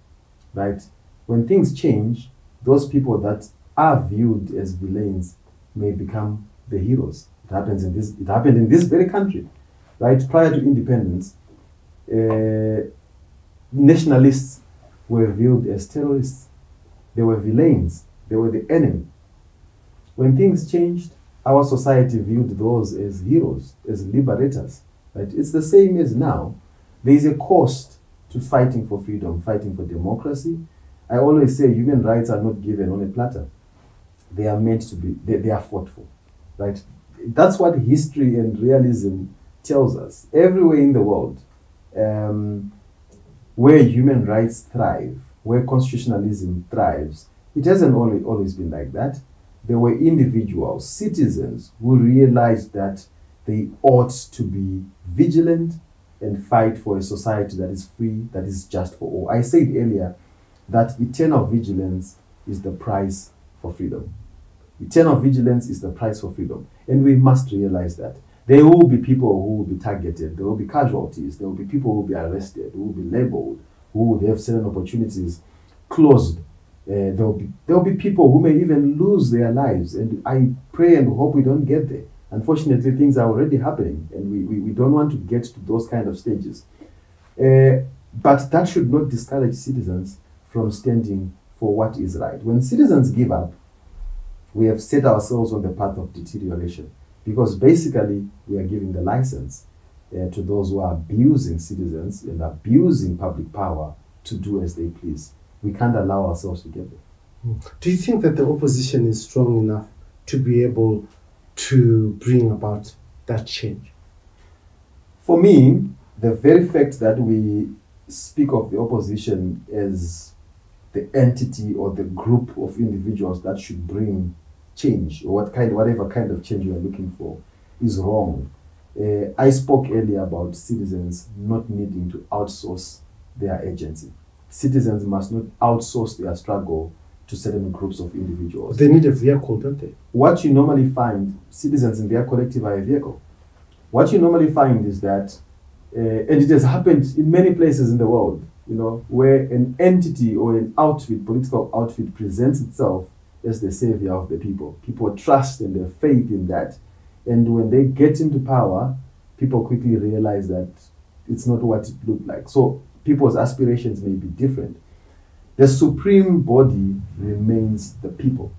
right? When things change, those people that are viewed as villains may become the heroes. It happened in this very country, right? Prior to independence, nationalists were viewed as terrorists. They were villains. They were the enemy. When things changed, our society viewed those as heroes, as liberators, right? It's the same as now. There is a cost to fighting for freedom, fighting for democracy. I always say human rights are not given on a platter. They are meant to be, they are fought for, right? That's what history and realism tells us. Everywhere in the world, where human rights thrive, where constitutionalism thrives, it hasn't always been like that. There were individuals, citizens, who realized that they ought to be vigilant and fight for a society that is free, that is just for all. I said earlier that eternal vigilance is the price for freedom. Eternal vigilance is the price for freedom. And we must realize that. There will be people who will be targeted. There will be casualties. There will be people who will be arrested, who will be labeled, who would have certain opportunities closed. There will be people who may even lose their lives. And I pray and hope we don't get there. Unfortunately, things are already happening, and we don't want to get to those kind of stages. But that should not discourage citizens from standing for what is right. When citizens give up, we have set ourselves on the path of deterioration, because basically we are giving the license to those who are abusing citizens and abusing public power to do as they please. We can't allow ourselves to get there. Do you think that the opposition is strong enough to be able to bring about that change? For me, the very fact that we speak of the opposition as the entity or the group of individuals that should bring change, or whatever kind of change you are looking for, is wrong. I spoke earlier about citizens not needing to outsource their agency. Citizens must not outsource their struggle to certain groups of individuals. They need a vehicle, don't they? What you normally find, citizens in their collective are a vehicle. What you normally find is that, and it has happened in many places in the world, where an entity or an outfit, political outfit, presents itself as the savior of the people. People trust and have faith in that. And when they get into power, people quickly realize that it's not what it looked like. So people's aspirations may be different. The supreme body remains the people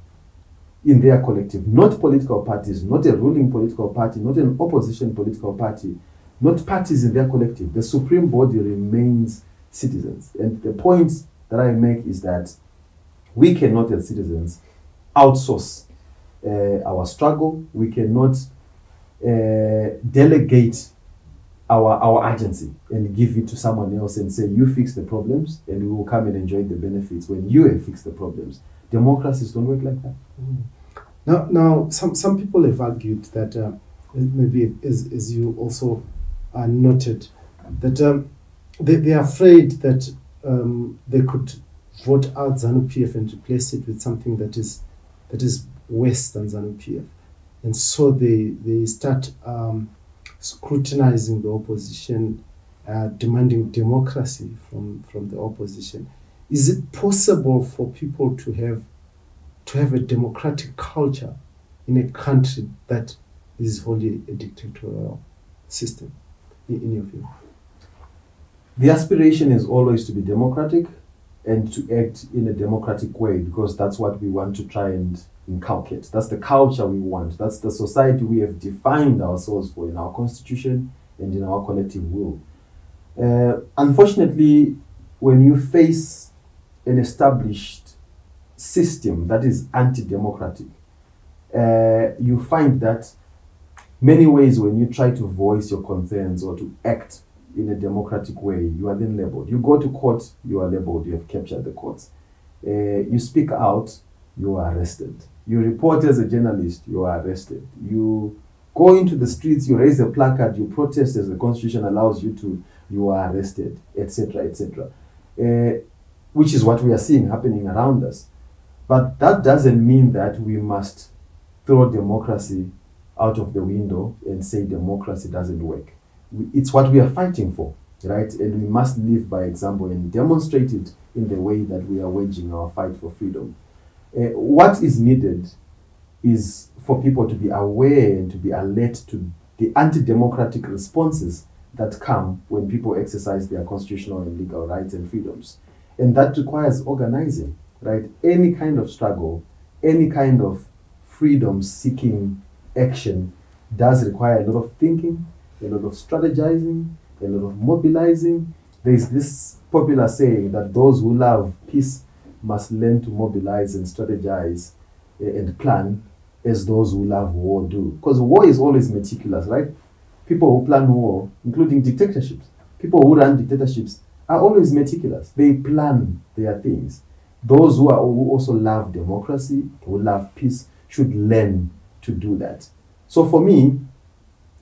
in their collective, not political parties, not a ruling political party, not an opposition political party, not parties in their collective. The supreme body remains citizens. And the point that I make is that We cannot, as citizens, outsource our struggle. We cannot delegate our agency and give it to someone else and say, you fix the problems and we will come and enjoy the benefits when you have fixed the problems. Democracies don't work like that. Now, some people have argued that maybe, as you also noted, that they're afraid that they could vote out ZANU-PF and replace it with something that is worse than ZANU-PF, and so they start scrutinizing the opposition, demanding democracy from the opposition. Is it possible for people to have a democratic culture in a country that is wholly a dictatorial system, in your view? The aspiration is always to be democratic and to act in a democratic way, because that's what we want to try and inculcate. That's the culture we want. That's the society we have defined ourselves for in our constitution and in our collective will. Unfortunately, when you face an established system that is anti-democratic, you find that many ways when you try to voice your concerns or to act in a democratic way, you are then labeled. You go to court, you are labeled, you have captured the courts. You speak out, you are arrested. You report as a journalist, you are arrested. You go into the streets, you raise a placard, you protest as the constitution allows you to, you are arrested, etc., etc. Which is what we are seeing happening around us. But that doesn't mean that we must throw democracy out of the window and say democracy doesn't work. It's what we are fighting for, right? And we must live by example and demonstrate it in the way that we are waging our fight for freedom. What is needed is for people to be aware and to be alert to the anti-democratic responses that come when people exercise their constitutional and legal rights and freedoms. And that requires organizing, right? Any kind of struggle, any kind of freedom-seeking action does require a lot of thinking, a lot of strategizing, a lot of mobilizing. There is this popular saying that those who love peace must learn to mobilize and strategize and plan as those who love war do. Because war is always meticulous, right? People who plan war, including dictatorships, people who run dictatorships are always meticulous. They plan their things. Those who also love democracy, who love peace, should learn to do that. So for me,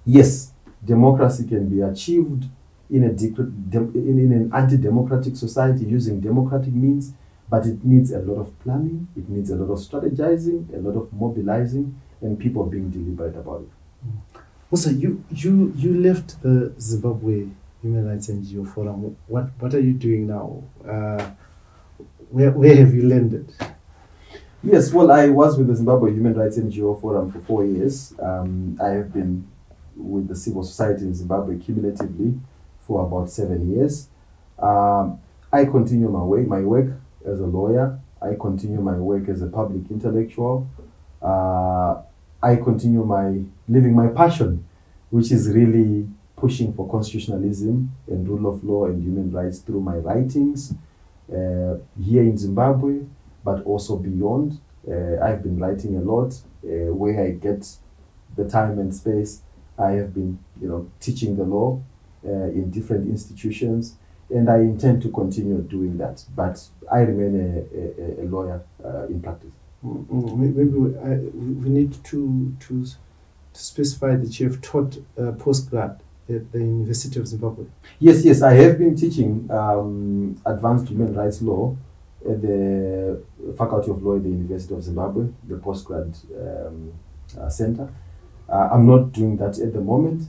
yes, democracy can be achieved in an anti-democratic society using democratic means, but it needs a lot of planning, it needs a lot of strategizing, a lot of mobilizing, and people being deliberate about it. Also, you left the Zimbabwe Human Rights NGO Forum. What are you doing now? Where have you landed? Yes, well, I was with the Zimbabwe Human Rights NGO Forum for 4 years. I have been with the civil society in Zimbabwe cumulatively for about 7 years. I continue my work as a lawyer. I continue my work as a public intellectual. I continue living my passion, which is really pushing for constitutionalism and rule of law and human rights through my writings here in Zimbabwe, but also beyond. I've been writing a lot where I get the time and space. I have been, teaching the law in different institutions, and I intend to continue doing that. But I remain a lawyer in practice. Maybe we need to specify that you have taught postgrad at the University of Zimbabwe. Yes, I have been teaching advanced human rights law at the Faculty of Law at the University of Zimbabwe, the postgrad center. I'm not doing that at the moment,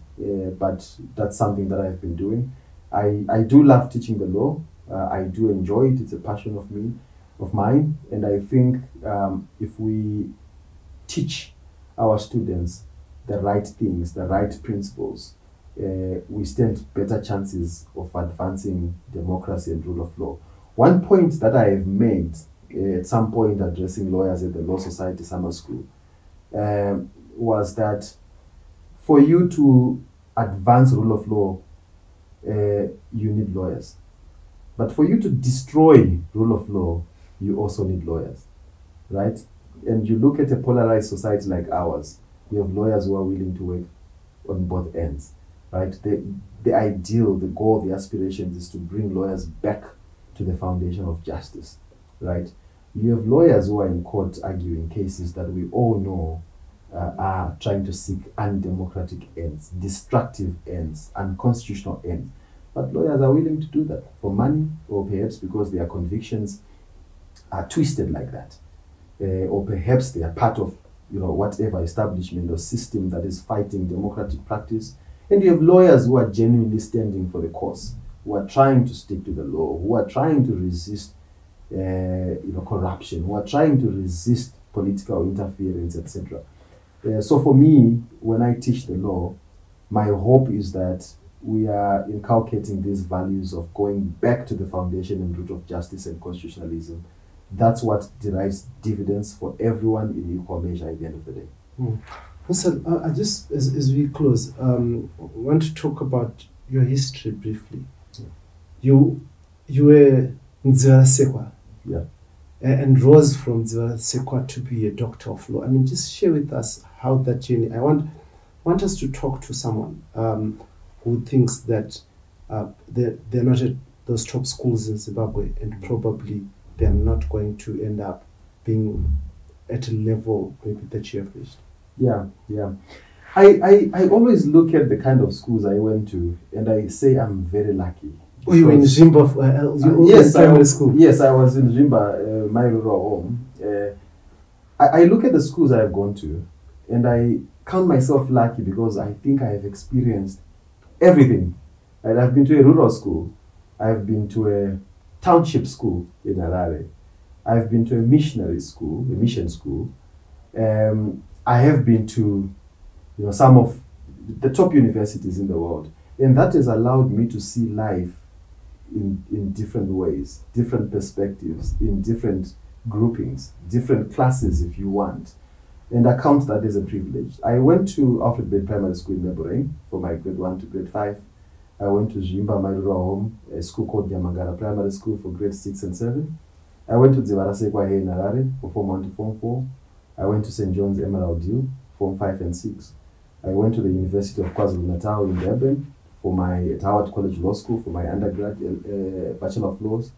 but that's something that I've been doing. I do love teaching the law. I do enjoy it. It's a passion of mine. And I think if we teach our students the right things, the right principles, we stand better chances of advancing democracy and rule of law. One point that I have made at some point addressing lawyers at the Law Society Summer School was that for you to advance rule of law, you need lawyers. But for you to destroy rule of law, you also need lawyers, right? And you look at a polarized society like ours, you have lawyers who are willing to work on both ends, right? The ideal, the goal, the aspirations is to bring lawyers back to the foundation of justice, right? You have lawyers who are in court arguing cases that we all know are trying to seek undemocratic ends, destructive ends, unconstitutional ends. But lawyers are willing to do that for money, or perhaps because their convictions are twisted like that, or perhaps they are part of whatever establishment or system that is fighting democratic practice. And you have lawyers who are genuinely standing for the cause, who are trying to stick to the law, who are trying to resist corruption, who are trying to resist political interference, etc. So for me, when I teach the law, my hope is that we are inculcating these values of going back to the foundation and root of justice and constitutionalism. That's what derives dividends for everyone in equal measure at the end of the day. Listen, I just, as we close, want to talk about your history briefly. You were Nzara Sekwa. Yeah. And rose from Nzara Sekwa to be a doctor of law. I mean, just share with us how that journey. I want us to talk to someone who thinks that they're not at those top schools in Zimbabwe, and probably they're not going to end up being at a level maybe that you have reached. Yeah. I always look at the kind of schools I went to, and I say I'm very lucky. Oh, you were in Zimba? Yes, primary school. Yes, I was in Zimba, my rural home. I look at the schools I have gone to, and I count myself lucky because I think I have experienced everything. And I've been to a rural school. I've been to a township school in Harare. I've been to a missionary school, a mission school. I have been to some of the top universities in the world. And that has allowed me to see life in different ways, different perspectives, in different groupings, different classes if you want. And I count that as a privilege. I went to Alfred Bed Primary School in Meboreng for my grade 1 to grade 5. I went to Zimba, my rural home, a school called Nyamagara Primary School for grade 6 and 7. I went to Zivara Sekwa here in Harare for Form 1 to Form 4. I went to St. John's Emerald Hill, Form 5 and 6. I went to the University of KwaZulu-Natal in Durban for my Howard College Law School for my undergrad, Bachelor of Laws.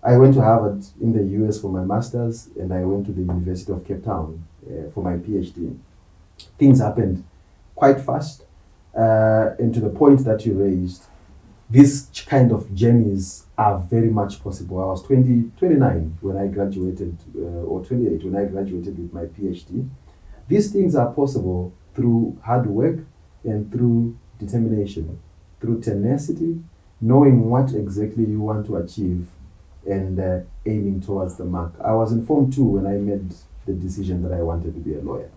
I went to Harvard in the US for my master's, and I went to the University of Cape Town for my PhD. Things happened quite fast, and to the point that you raised, these kind of journeys are very much possible. I was 29 when I graduated, or 28 when I graduated with my PhD. These things are possible through hard work and through determination, through tenacity, knowing what exactly you want to achieve and aiming towards the mark. I was in Form 2 when I made the decision that I wanted to be a lawyer.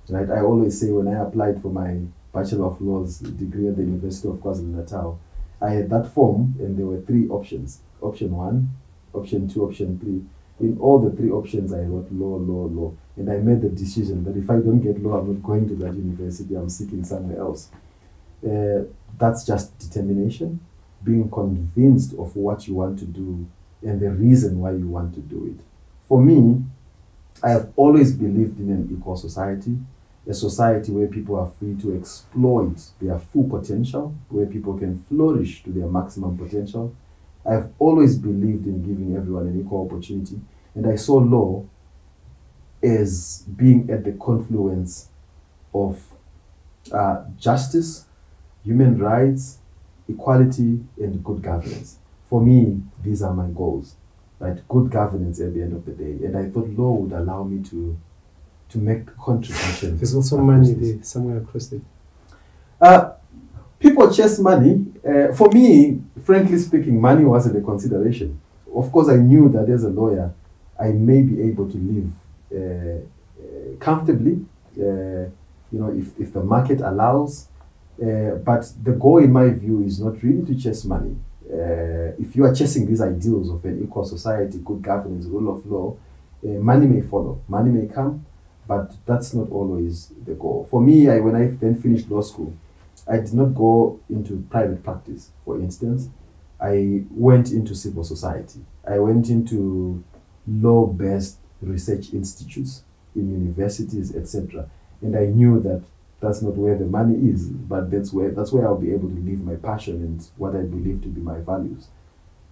Right? I always say when I applied for my Bachelor of Laws degree at the University of KwaZulu-Natal, I had that form and there were 3 options. Option 1, option 2, option 3. In all the 3 options, I wrote law. And I made the decision that if I don't get law, I'm not going to that university, I'm seeking somewhere else. That's just determination, being convinced of what you want to do and the reason why you want to do it. For me, I have always believed in an equal society, a society where people are free to exploit their full potential, where people can flourish to their maximum potential. I've always believed in giving everyone an equal opportunity, and I saw law as being at the confluence of justice, human rights, equality, and good governance. For me, these are my goals, right? Good governance at the end of the day. And I thought law would allow me to make contributions. There's also money there, somewhere across there. People chase money. For me, frankly speaking, money wasn't a consideration. Of course, I knew that as a lawyer, I may be able to live comfortably, if the market allows. But the goal, in my view, is not really to chase money. If you are chasing these ideals of an equal society, good governance, rule of law, money may follow, money may come, but that's not always the goal. For me, when I then finished law school, I did not go into private practice, for instance. I went into civil society. I went into law-based research institutes in universities, etc. And I knew that that's not where the money is, but that's where I'll be able to live my passion and what I believe to be my values.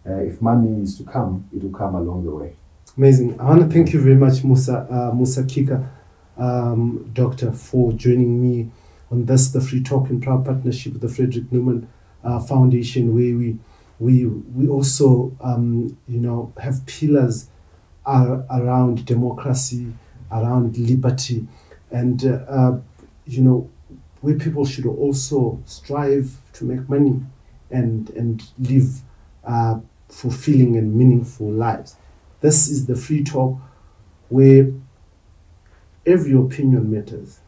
If money is to come, it will come along the way. Amazing. I want to thank you very much, Musa Kika, Doctor, for joining me on this, the Free Talk in proud partnership with the Frederick Newman Foundation, where we also have pillars around democracy, around liberty, and where people should also strive to make money and live fulfilling and meaningful lives. This is the Free Talk, where every opinion matters,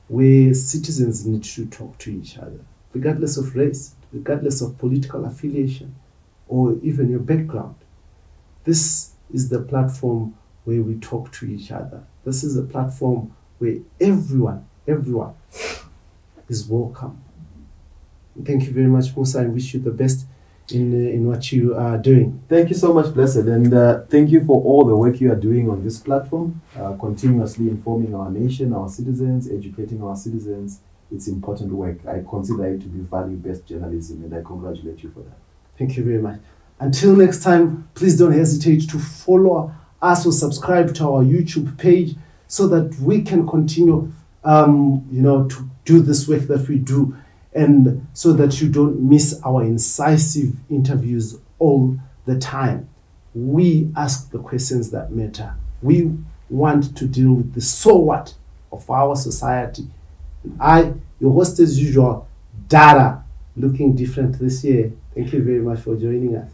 where citizens need to talk to each other, regardless of race, regardless of political affiliation, or even your background. This is the platform where we talk to each other. This is a platform where everyone is welcome. Thank you very much, Musa. I wish you the best in what you are doing. Thank you so much, Blessed, and thank you for all the work you are doing on this platform, continuously informing our nation, our citizens, educating our citizens. It's important work. I consider it to be value-based journalism, and I congratulate you for that. Thank you very much. Until next time, please don't hesitate to follow us or subscribe to our YouTube page so that we can continue to do this work that we do, and so that you don't miss our incisive interviews all the time. We ask the questions that matter. We want to deal with the so what of our society. I, your host as usual, Dhara, looking different this year. Thank you very much for joining us.